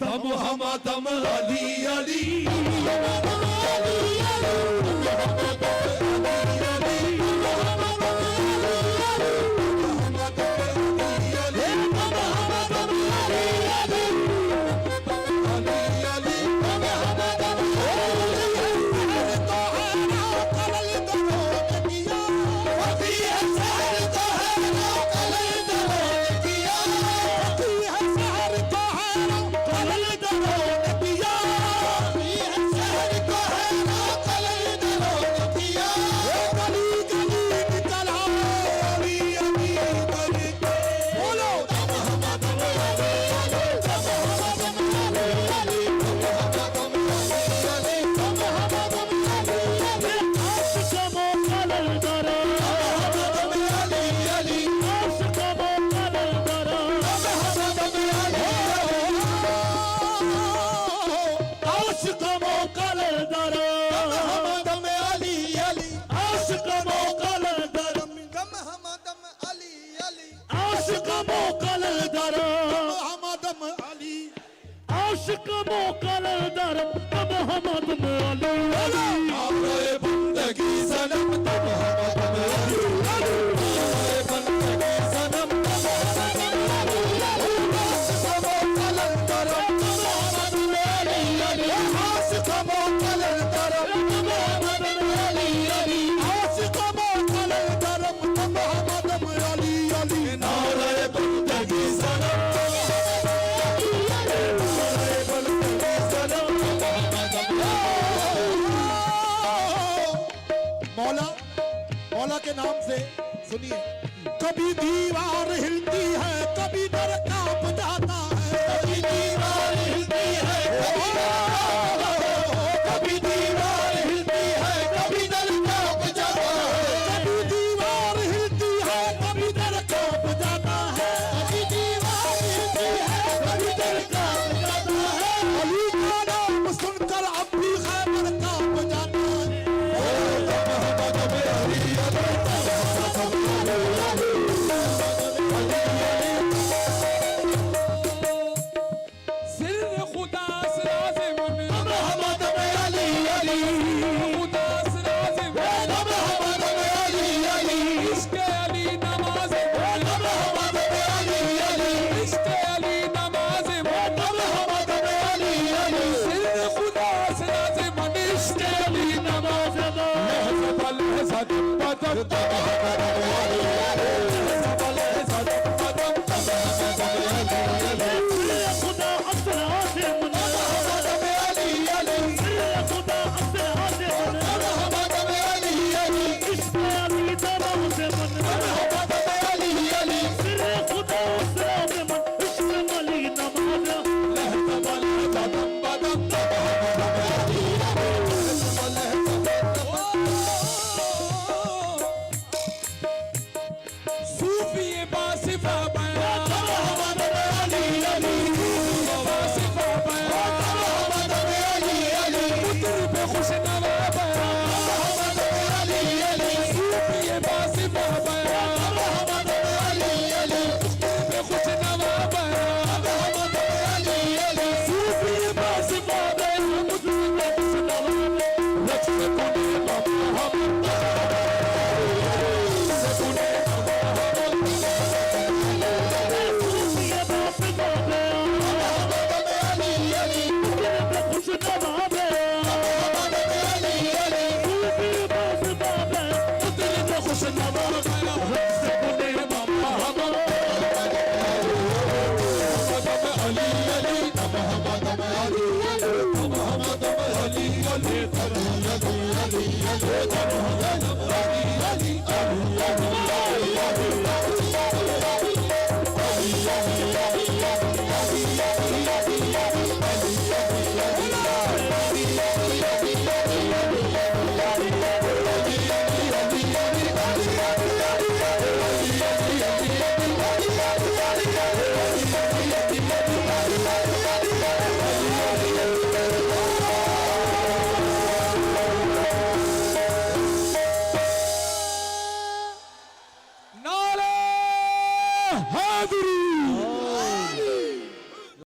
मोहम्मद अली अली आशिक मोकल दरम मोहम्मद अली अली बंदगी सनम मोहम्मद अली अली बंदगी सनम मोहम्मद अली आशिक मोकल दरम मोहम्मद अली अली आशिक मोकल दरम मोहम्मद अली अली आशिक मोकल दरम मोहम्मद अली अली नारे बंदगी सनम मौला के नाम से सुनिए। कभी दीवार हिलती है कभी दर कांप जाता है, कभी दीवार हिलती है कभी दीवार हिलती है कभी दर कांप जाता है, कभी दीवार हिलती है कभी दर कांप जाता है, कभी दीवार हिलती है कभी दर कांप जाता है। अली का नाम सुनकर अब भी खैबर कांप जाता है। Ali, Ali, Ali, Ali, Ali, Ali, Ali, Ali, Ali,